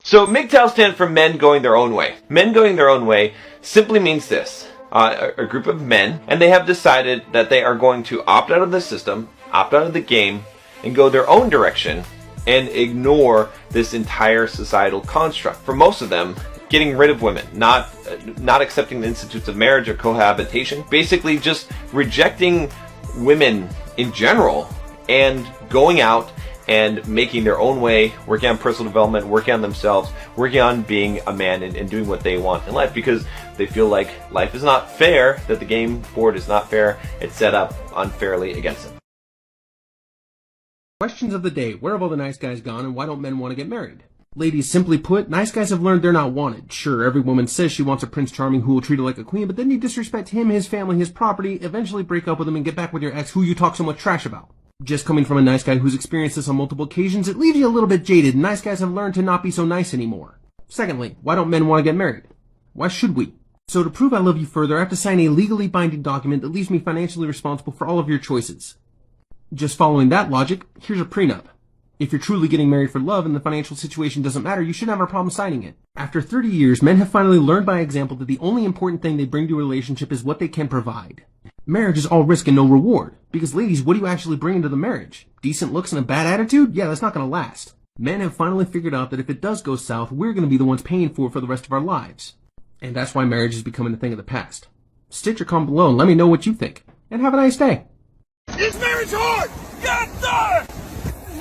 So MGTOW stands for men going their own way. Men going their own way simply means this. A group of men, and they have decided that they are going to opt out of the system, opt out of the game, and go their own direction, and ignore this entire societal construct. For most of them, getting rid of women, not accepting the institutes of marriage or cohabitation, basically just rejecting women in general, and going out and making their own way, working on personal development, working on themselves, working on being a man and doing what they want in life, because they feel like life is not fair, that the game board is not fair, it's set up unfairly against them. Questions of the day. Where have all the nice guys gone, and why don't men want to get married? Ladies, simply put, nice guys have learned they're not wanted. Sure, every woman says she wants a Prince Charming who will treat her like a queen, but then you disrespect him, his family, his property, eventually break up with him and get back with your ex who you talk so much trash about. Just coming from a nice guy who's experienced this on multiple occasions, it leaves you a little bit jaded, and nice guys have learned to not be so nice anymore. Secondly, why don't men want to get married? Why should we? So to prove I love you further, I have to sign a legally binding document that leaves me financially responsible for all of your choices. Just following that logic, here's a prenup. If you're truly getting married for love and the financial situation doesn't matter, you shouldn't have a problem signing it. After 30 years, men have finally learned by example that the only important thing they bring to a relationship is what they can provide. Marriage is all risk and no reward. Because ladies, what do you actually bring into the marriage? Decent looks and a bad attitude? Yeah, that's not going to last. Men have finally figured out that if it does go south, we're going to be the ones paying for it for the rest of our lives. And that's why marriage is becoming a thing of the past. Stitch or comment below and let me know what you think. And have a nice day. Is marriage hard? Yes, sir!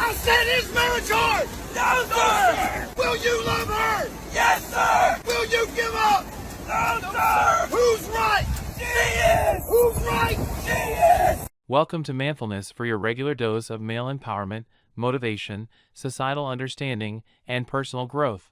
I said, is marriage hard? No, sir! Will you love her? Yes, sir! Will you give up? No, sir! Who's right? She is! Who's right? She is! Welcome to Manfulness for your regular dose of male empowerment, motivation, societal understanding, and personal growth.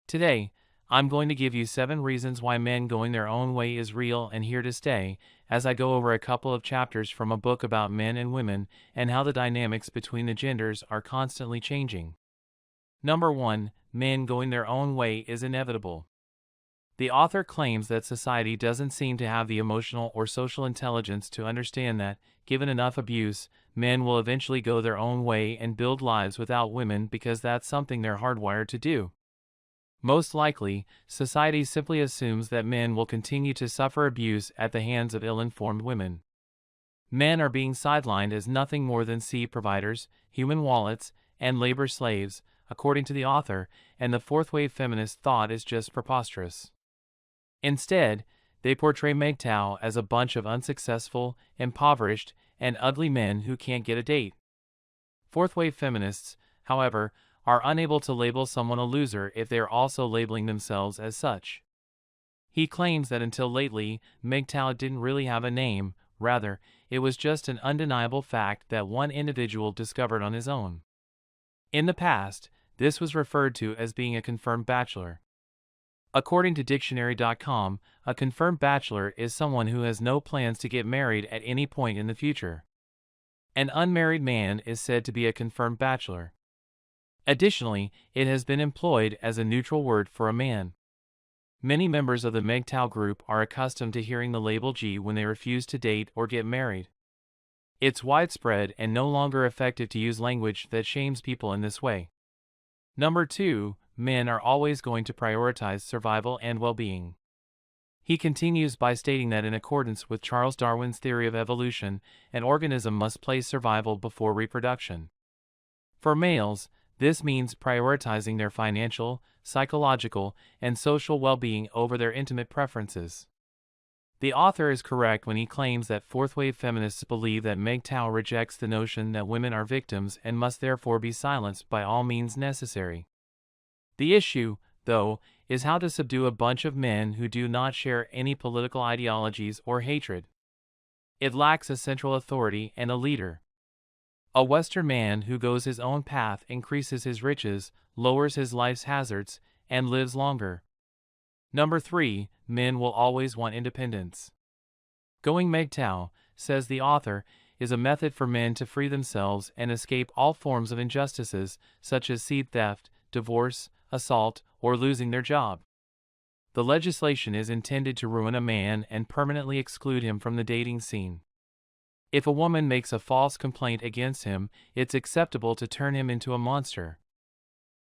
Today, I'm going to give you 7 reasons why men going their own way is real and here to stay, as I go over a couple of chapters from a book about men and women and how the dynamics between the genders are constantly changing. Number 1, men going their own way is inevitable. The author claims that society doesn't seem to have the emotional or social intelligence to understand that, given enough abuse, men will eventually go their own way and build lives without women because that's something they're hardwired to do. Most likely, society simply assumes that men will continue to suffer abuse at the hands of ill-informed women. Men are being sidelined as nothing more than seed providers, human wallets, and labor slaves, according to the author, and the fourth-wave feminist thought is just preposterous. Instead, they portray MGTOW as a bunch of unsuccessful, impoverished, and ugly men who can't get a date. Fourth-wave feminists, however, are unable to label someone a loser if they are also labeling themselves as such. He claims that until lately, MGTOW didn't really have a name, rather, it was just an undeniable fact that one individual discovered on his own. In the past, this was referred to as being a confirmed bachelor. According to dictionary.com, a confirmed bachelor is someone who has no plans to get married at any point in the future. An unmarried man is said to be a confirmed bachelor. Additionally, it has been employed as a neutral word for a man. Many members of the MGTOW group are accustomed to hearing the label G when they refuse to date or get married. It's widespread and no longer effective to use language that shames people in this way. Number 2, men are always going to prioritize survival and well-being. He continues by stating that in accordance with Charles Darwin's theory of evolution, an organism must place survival before reproduction. For males, this means prioritizing their financial, psychological, and social well-being over their intimate preferences. The author is correct when he claims that fourth-wave feminists believe that MGTOW rejects the notion that women are victims and must therefore be silenced by all means necessary. The issue, though, is how to subdue a bunch of men who do not share any political ideologies or hatred. It lacks a central authority and a leader. A Western man who goes his own path increases his riches, lowers his life's hazards, and lives longer. Number 3, men will always want independence. Going MGTOW, says the author, is a method for men to free themselves and escape all forms of injustices, such as seed theft, divorce, assault, or losing their job. The legislation is intended to ruin a man and permanently exclude him from the dating scene. If a woman makes a false complaint against him, it's acceptable to turn him into a monster.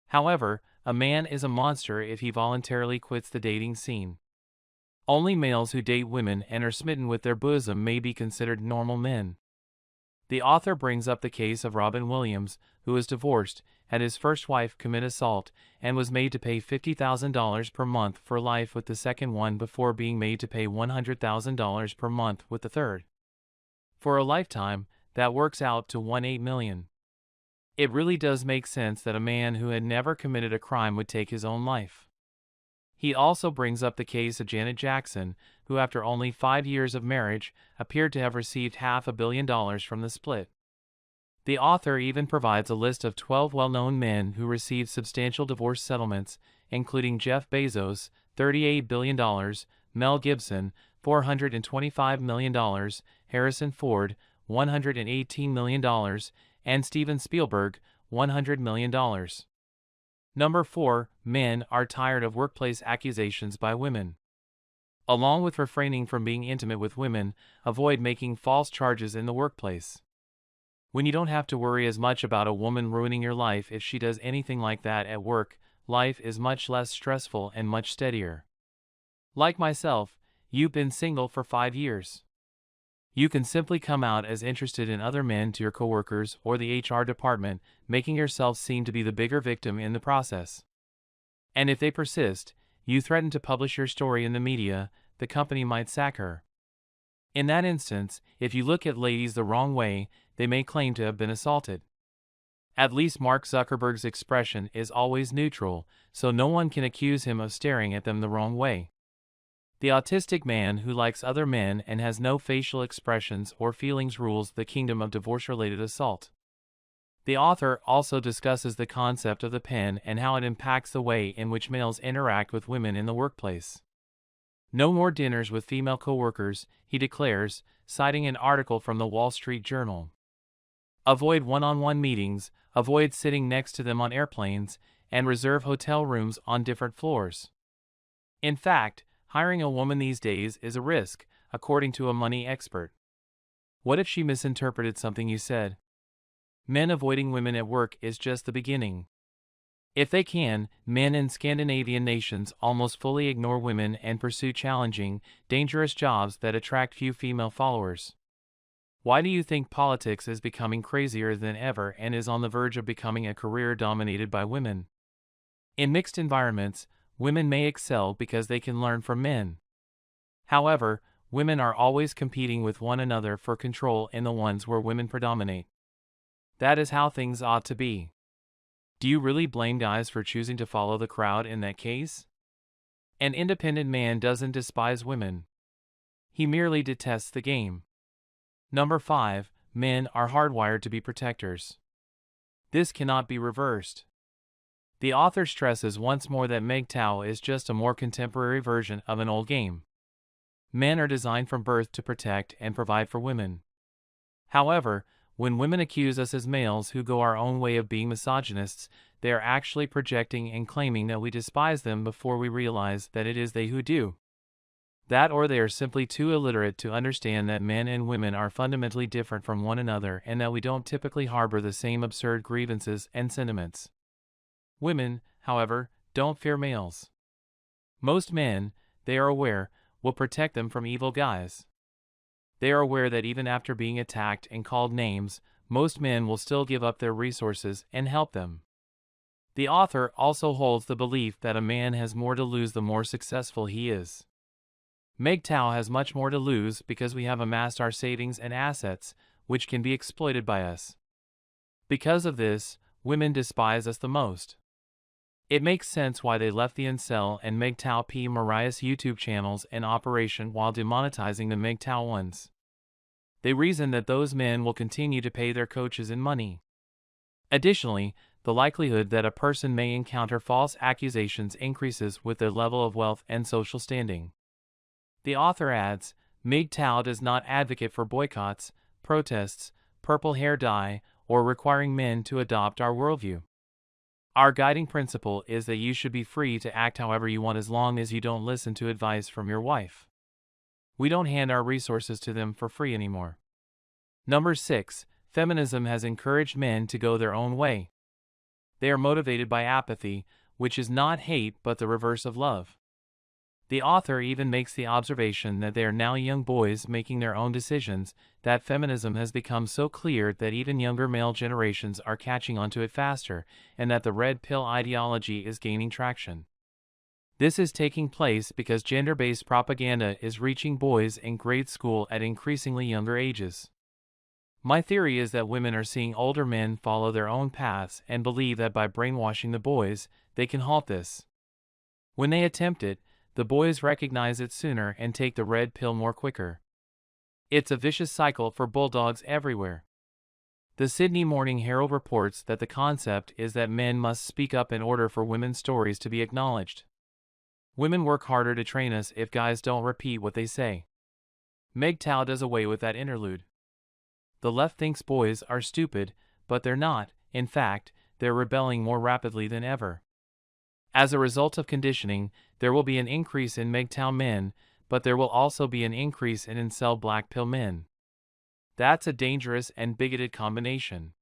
However, a man is a monster if he voluntarily quits the dating scene. Only males who date women and are smitten with their bosom may be considered normal men. The author brings up the case of Robin Williams, who was divorced, had his first wife commit assault, and was made to pay $50,000 per month for life with the second one before being made to pay $100,000 per month with the third. For a lifetime, that works out to $18 million. It really does make sense that a man who had never committed a crime would take his own life. He also brings up the case of Janet Jackson, who after only 5 years of marriage, appeared to have received $500 million from the split. The author even provides a list of 12 well-known men who received substantial divorce settlements, including Jeff Bezos, $38 billion, Mel Gibson, $425 million, Harrison Ford, $118 million, and Steven Spielberg, $100 million. Number 4. Men are tired of workplace accusations by women. Along with refraining from being intimate with women, avoid making false charges in the workplace. When you don't have to worry as much about a woman ruining your life if she does anything like that at work, life is much less stressful and much steadier. Like myself, you've been single for 5 years. You can simply come out as interested in other men to your coworkers or the HR department, making yourself seem to be the bigger victim in the process. And if they persist, you threaten to publish your story in the media, the company might sack her. In that instance, if you look at ladies the wrong way, they may claim to have been assaulted. At least Mark Zuckerberg's expression is always neutral, so no one can accuse him of staring at them the wrong way. The autistic man who likes other men and has no facial expressions or feelings rules the kingdom of divorce-related assault. The author also discusses the concept of the pen and how it impacts the way in which males interact with women in the workplace. No more dinners with female coworkers, he declares, citing an article from the Wall Street Journal. Avoid one-on-one meetings, avoid sitting next to them on airplanes, and reserve hotel rooms on different floors. In fact, hiring a woman these days is a risk, according to a money expert. What if she misinterpreted something you said? Men avoiding women at work is just the beginning. If they can, men in Scandinavian nations almost fully ignore women and pursue challenging, dangerous jobs that attract few female followers. Why do you think politics is becoming crazier than ever and is on the verge of becoming a career dominated by women? In mixed environments, women may excel because they can learn from men. However, women are always competing with one another for control in the ones where women predominate. That is how things ought to be. Do you really blame guys for choosing to follow the crowd in that case? An independent man doesn't despise women. He merely detests the game. Number 5. Men are hardwired to be protectors. This cannot be reversed. The author stresses once more that MGTOW is just a more contemporary version of an old game. Men are designed from birth to protect and provide for women. However, when women accuse us as males who go our own way of being misogynists, they are actually projecting and claiming that we despise them before we realize that it is they who do. That or they are simply too illiterate to understand that men and women are fundamentally different from one another and that we don't typically harbor the same absurd grievances and sentiments. Women, however, don't fear males. Most men, they are aware, will protect them from evil guys. They are aware that even after being attacked and called names, most men will still give up their resources and help them. The author also holds the belief that a man has more to lose the more successful he is. MGTOW has much more to lose because we have amassed our savings and assets, which can be exploited by us. Because of this, women despise us the most. It makes sense why they left the Incel and MGTOW P. Mariah's YouTube channels in operation while demonetizing the MGTOW ones. They reason that those men will continue to pay their coaches in money. Additionally, the likelihood that a person may encounter false accusations increases with their level of wealth and social standing. The author adds, MGTOW does not advocate for boycotts, protests, purple hair dye, or requiring men to adopt our worldview. Our guiding principle is that you should be free to act however you want as long as you don't listen to advice from your wife. We don't hand our resources to them for free anymore. Number 6. Feminism has encouraged men to go their own way. They are motivated by apathy, which is not hate but the reverse of love. The author even makes the observation that they are now young boys making their own decisions, that feminism has become so clear that even younger male generations are catching onto it faster, and that the red pill ideology is gaining traction. This is taking place because gender-based propaganda is reaching boys in grade school at increasingly younger ages. My theory is that women are seeing older men follow their own paths and believe that by brainwashing the boys, they can halt this. When they attempt it, the boys recognize it sooner and take the red pill more quicker. It's a vicious cycle for bulldogs everywhere. The Sydney Morning Herald reports that the concept is that men must speak up in order for women's stories to be acknowledged. Women work harder to train us if guys don't repeat what they say. MGTOW does away with that interlude. The left thinks boys are stupid, but they're not. In fact, they're rebelling more rapidly than ever. As a result of conditioning, there will be an increase in MGTOW men, but there will also be an increase in incel black pill men. That's a dangerous and bigoted combination.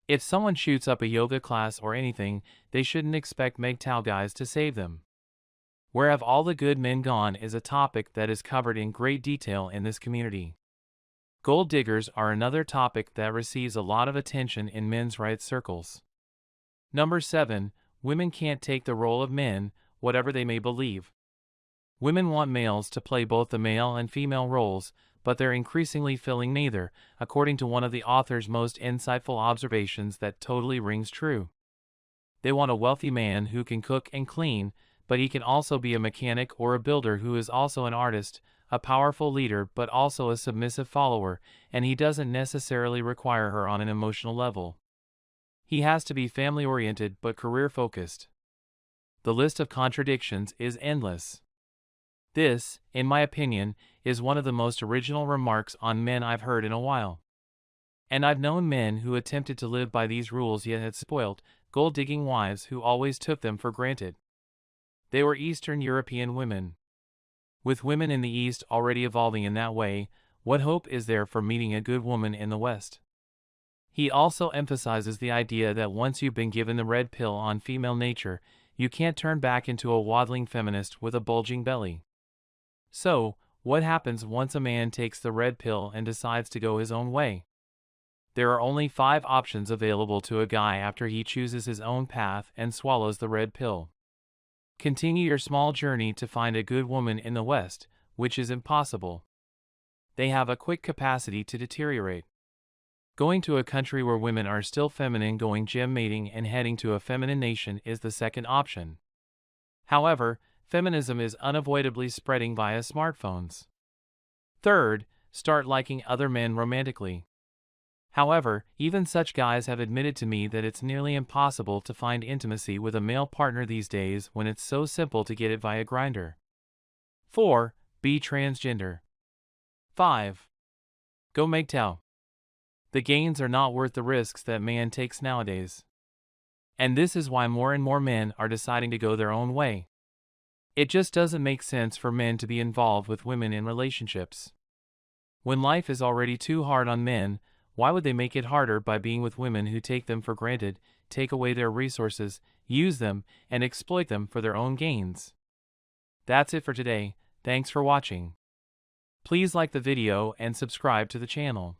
If someone shoots up a yoga class or anything, they shouldn't expect MGTOW guys to save them. Where have all the good men gone is a topic that is covered in great detail in this community. Gold diggers are another topic that receives a lot of attention in men's rights circles. Number 7. Women can't take the role of men, whatever they may believe. Women want males to play both the male and female roles, but they're increasingly filling neither, according to one of the author's most insightful observations that totally rings true. They want a wealthy man who can cook and clean, but he can also be a mechanic or a builder who is also an artist, a powerful leader but also a submissive follower, and he doesn't necessarily require her on an emotional level. He has to be family-oriented but career-focused. The list of contradictions is endless. This, in my opinion, is one of the most original remarks on men I've heard in a while. And I've known men who attempted to live by these rules yet had spoiled, gold-digging wives who always took them for granted. They were Eastern European women. With women in the East already evolving in that way, what hope is there for meeting a good woman in the West? He also emphasizes the idea that once you've been given the red pill on female nature, you can't turn back into a waddling feminist with a bulging belly. So, what happens once a man takes the red pill and decides to go his own way? There are only 5 options available to a guy after he chooses his own path and swallows the red pill. Continue your small journey to find a good woman in the West, which is impossible. They have a quick capacity to deteriorate. Going to a country where women are still feminine, going gem mating and heading to a feminine nation is the second option. However, feminism is unavoidably spreading via smartphones. Third, start liking other men romantically. However, even such guys have admitted to me that it's nearly impossible to find intimacy with a male partner these days when it's so simple to get it via Grindr. 4. Be transgender. 5. Go MGTOW. The gains are not worth the risks that man takes nowadays. And this is why more and more men are deciding to go their own way. It just doesn't make sense for men to be involved with women in relationships. When life is already too hard on men, why would they make it harder by being with women who take them for granted, take away their resources, use them, and exploit them for their own gains? That's it for today. Thanks for watching. Please like the video and subscribe to the channel.